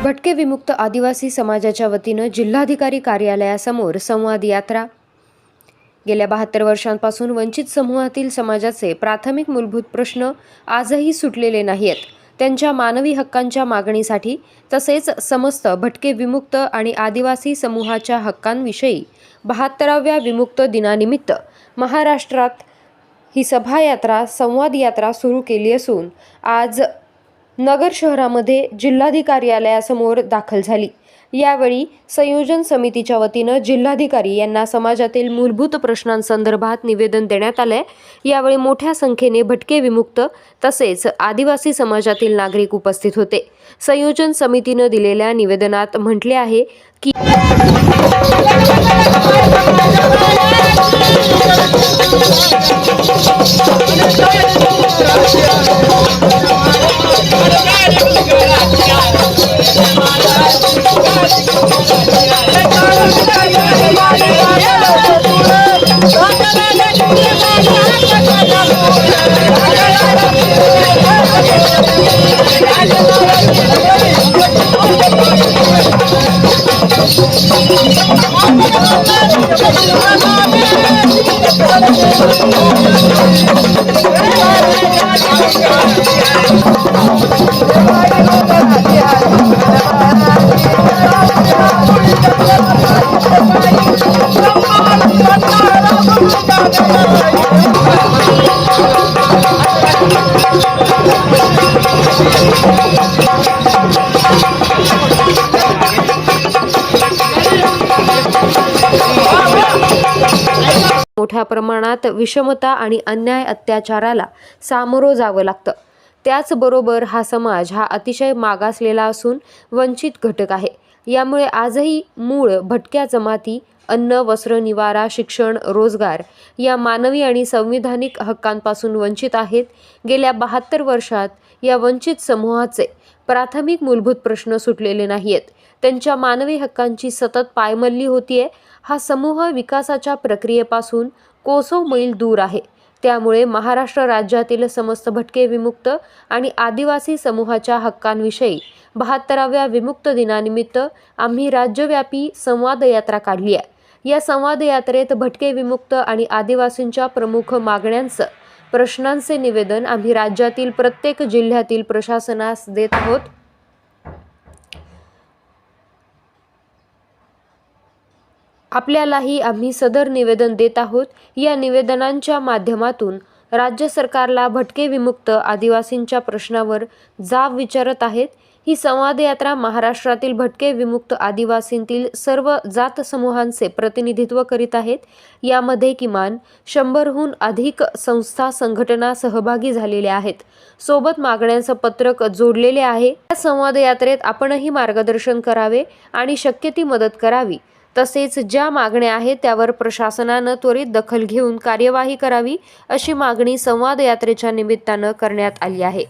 भटके विमुक्त आदिवासी समाजाच्या वतीनं जिल्हाधिकारी कार्यालयासमोर संवाद यात्रा। गेल्या 72 वर्षांपासून वंचित समूहातील समाजाचे प्राथमिक मूलभूत प्रश्न आजही सुटलेले नाहीत। त्यांच्या मानवी हक्कांच्या मागणीसाठी तसेच समस्त भटके विमुक्त आणि आदिवासी समूहाच्या हक्कांविषयी 72व्या विमुक्त दिनानिमित्त महाराष्ट्रात ही सभायात्रा संवाद यात्रा सुरू केली असून आज नगर शहरामध्ये जिल्हाधिकारी कार्यालयासमोर दाखल झाली। यावेळी संयोजन समितीच्या वतीनं जिल्हाधिकारी यांना समाजातील मूलभूत प्रश्नांसंदर्भात निवेदन देण्यात आले। यावेळी मोठ्या संख्येने भटके विमुक्त तसेच आदिवासी समाजातील नागरिक उपस्थित होते। संयोजन समितीने दिलेल्या निवेदनात म्हटले आहे की मोठ्या प्रमाणात विषमता आणि अन्याय अत्याचाराला सामोरं जावं लागतं। त्याचबरोबर हा समाज हा अतिशय मागासलेला असून वंचित घटक आहे। यामुळे आजही मूळ भटक्या जमाती अन्न, वस्त्र, निवारा, शिक्षण, रोजगार या मानवी आणि संविधानिक हक्कांपासून वंचित आहेत। गेल्या 72 वर्षात या वंचित समूहाचे प्राथमिक मूलभूत प्रश्न सुटलेले नाहीत। त्यांच्या मानवी हक्कांची सतत पायमल्ली होतीये। हा समूह विकासाच्या प्रक्रियेपासून कोसो मैल दूर आहे। त्यामुळे महाराष्ट्र राज्यातील समस्त भटके विमुक्त आणि आदिवासी समूहाच्या हक्कांविषयी 72व्या विमुक्त दिनानिमित्त आम्ही राज्यव्यापी संवाद यात्रा काढली आहे। या संवाद यात्रेत भटके विमुक्त आणि आदिवासींच्या प्रमुख मागण्यांचं प्रश्नांचे निवेदन आम्ही राज्यातील प्रत्येक जिल्ह्यातील प्रशासनास देत आहोत। आपल्यालाही आम्ही सदर निवेदन देत आहोत। या निवेदनांच्या माध्यमातून राज्य सरकारला भटके विमुक्त आदिवासींच्या प्रश्नावर जाब विचारत आहेत। ही संवाद यात्रा महाराष्ट्रातील भटके विमुक्त आदिवासींतील सर्व जात समूहांचे प्रतिनिधित्व करीत आहेत। यामध्ये किमान 100हून अधिक संस्था संघटना सहभागी झालेल्या आहेत। सोबत मागण्यांचं पत्रक जोडलेले आहे। या संवाद यात्रेत आपणही मार्गदर्शन करावे आणि शक्य ती मदत करावी। तसेच ज्या मागण्या आहेत त्यावर प्रशासनानं त्वरित दखल घेऊन कार्यवाही करावी अशी मागणी संवाद यात्रेच्या निमित्तानं करण्यात आली आहे।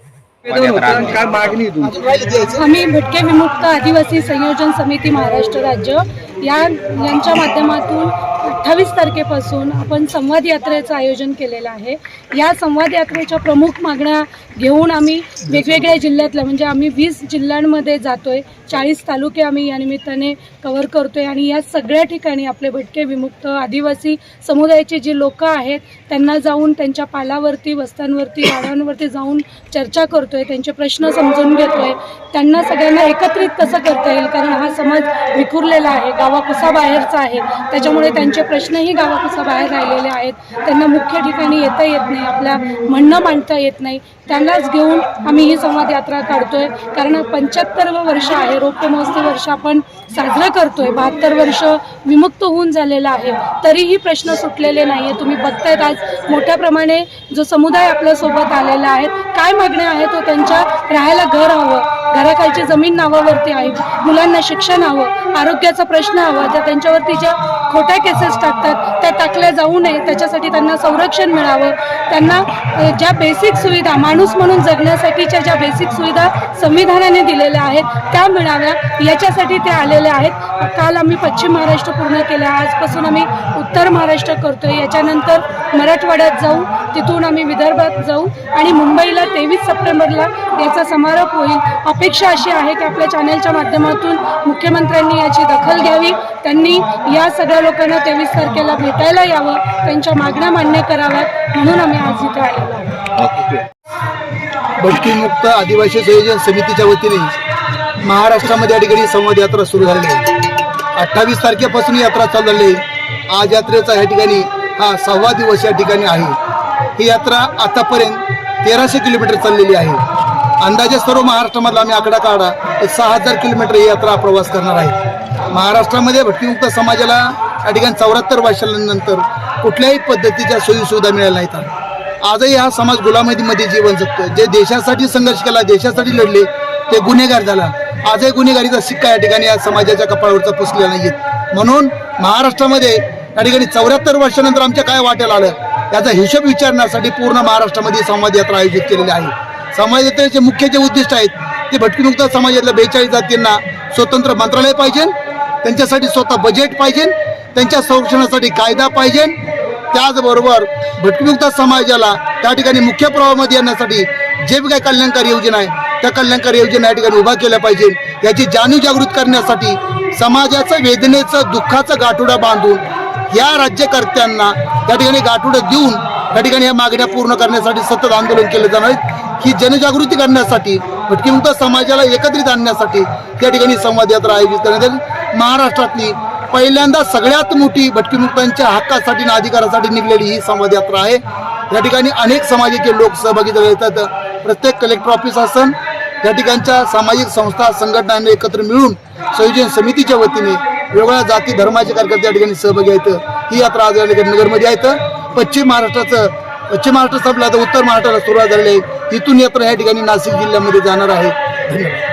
आम्ही भटके विमुक्त आदिवासी संयोजन समिती महाराष्ट्र राज्य यांच्या माध्यमातून 28 तारखेपासून आपण संवाद यात्रेचं आयोजन केलेलं आहे। या संवाद यात्रेच्या प्रमुख मागण्या घेऊन आम्ही वेगवेगळ्या जिल्ह्यातल्या म्हणजे आम्ही 20 जिल्ह्यांमध्ये जातोय। 40 तालुके आम्ही या निमित्ताने कव्हर करतोय आणि या सगळ्या ठिकाणी आपले भटके विमुक्त आदिवासी समुदायाचे जे लोक आहेत त्यांना जाऊन त्यांच्या पालावरती, वस्त्यांवरती, गावांवरती जाऊन चर्चा करतोय, त्यांचे प्रश्न समजून घेतोय, त्यांना सगळ्यांना एकत्रित कसं करता येईल, कारण हा समाज विखुरलेला आहे, गावाकुसाबाहेरचा आहे। त्याच्यामुळे त्यांचे प्रश्नही गावाकुसाबाहेर राहिलेले आहेत। त्यांना मुख्य ठिकाणी येता येत नाही, आपल्या म्हणणं मांडता येत नाही। त्यांनाच घेऊन आम्ही ही संवाद यात्रा काढतोय, कारण 75वं वर्ष आहे, रौप्य महोत्सवी वर्ष आपण साजरं करतोय। 72 वर्ष विमुक्त होऊन झालेला आहे, तरीही प्रश्न सुटलेले नाहीये। तुम्ही बघतायत आज मोठ्या प्रमाणे जो समुदाय आपल्या सोबत आलेला आहे। काय मागण्या आहेत तो त्यांच्या राहायला घर हवं, घराखालची जमीन नावावरती आहे, मुलांना शिक्षण हवं, आरोग्याचा प्रश्न हवा, ज्या त्यांच्यावरती ज्या खोट्या केसेस टाकतात त्या टाकल्या जाऊ नये, त्याच्यासाठी त्यांना संरक्षण मिळावं, त्यांना ज्या बेसिक सुविधा माणूस म्हणून जगण्यासाठीच्या ज्या बेसिक सुविधा संविधानाने दिलेल्या आहेत त्या मिळाव्या याच्यासाठी ते आलेले आहेत. काल आम्ही पश्चिम महाराष्ट्र पूर्ण केल्या, आजपासून आम्ही उत्तर महाराष्ट्र करतोय, याच्यानंतर मराठवाड्यात जाऊ, तिथून आम्ही विदर्भात जाऊ आणि मुंबईला 23 सप्टेंबरला याचा समारोप होईल. अपेक्षा अशी आहे की आपल्या चॅनलच्या माध्यमातून मुख्यमंत्र्यांनी याची दखल घ्यावी, त्यांनी या सगळ्या लोकांना 23 तारखेला भेटायला यावं, त्यांच्या मागण्या मान्य कराव्यात म्हणून आम्ही आज इथे आलेलो आहोत. भटकीमुक्त आदिवासी संयोजन समितीच्या वतीने महाराष्ट्रामध्ये या ठिकाणी संवाद यात्रा सुरू झालेली आहे. 28 तारखेपासून यात्रा चालू झाली आहे. आज यात्रेचा या ठिकाणी हा 6वा दिवस या ठिकाणी आहे. ही यात्रा आतापर्यंत 1300 किलोमीटर चाललेली आहे. अंदाजे सर्व महाराष्ट्रामधला आम्ही आकडा काढा तर 6000 किलोमीटर ही यात्रा प्रवास करणार आहे. महाराष्ट्रामध्ये भटकीमुक्त समाजाला या ठिकाणी 74 वर्षांनंतर कुठल्याही पद्धतीच्या सोयीसुविधा मिळाल्या नाहीत. आजही हा समाज गुलामीमध्ये जीवन जगतो. जे देशासाठी संघर्ष केला, देशासाठी लढले, ते गुन्हेगार झाला. आजही गुन्हेगारीचा शिक्का या ठिकाणी या समाजाच्या कपाळावरचा पुसलेला नाही. म्हणून महाराष्ट्रामध्ये या ठिकाणी 74 वर्षानंतर आमच्या काय वाटेल आलं याचा हिशोब विचारण्यासाठी पूर्ण महाराष्ट्रामध्ये संवाद यात्रा आयोजित केलेली आहे. संवाद यात्रेचे मुख्य जे उद्दिष्ट आहेत ते भटकीमुक्त समाजातल्या 42 जातींना स्वतंत्र मंत्रालय पाहिजे, त्यांच्यासाठी स्वतः बजेट पाहिजे, त्यांच्या संरक्षणासाठी कायदा पाहिजे. त्याचबरोबर भटकीमुक्त समाजाला त्या ठिकाणी मुख्य प्रवाहामध्ये येण्यासाठी जे काही कल्याणकारी योजना आहे त्या कल्याणकारी योजना या ठिकाणी उभा केल्या पाहिजे. याची जाणीव जागृत करण्यासाठी समाजाचं वेदनेचं दुःखाचं गाठोडा बांधून या राज्यकर्त्यांना त्या ठिकाणी गाठोडं देऊन त्या ठिकाणी या मागण्या पूर्ण करण्यासाठी सतत आंदोलन केले जाणार आहे. ही जनजागृती करण्यासाठी भटकीमुक्त समाजाला एकत्रित आणण्यासाठी त्या ठिकाणी संवाद यात्रा आयोजित करण्यात आली. महाराष्ट्रातली पहिल्यांदा सगळ्यात मोठी भटकीमुक्तांच्या हक्कासाठी आणि अधिकारासाठी निघलेली ही संवाद यात्रा आहे. या ठिकाणी अनेक समाजाचे लोक सहभागी झाले येतात. प्रत्येक कलेक्टर ऑफिस असन या ठिकाणच्या सामाजिक संस्था संघटनांनी एकत्र मिळून संयोजन समितीच्या वतीने वेगवेगळ्या जाती धर्माचे कार्यकर्ते या ठिकाणी सहभागी आहेत. ही यात्रा आज या ठिकाणी नगरमध्ये आहेत. पश्चिम महाराष्ट्र संपला तर उत्तर महाराष्ट्राला सुरुवात झालेली आहे. तिथून यात्रा या ठिकाणी नाशिक जिल्ह्यामध्ये जाणार आहे. धन्यवाद.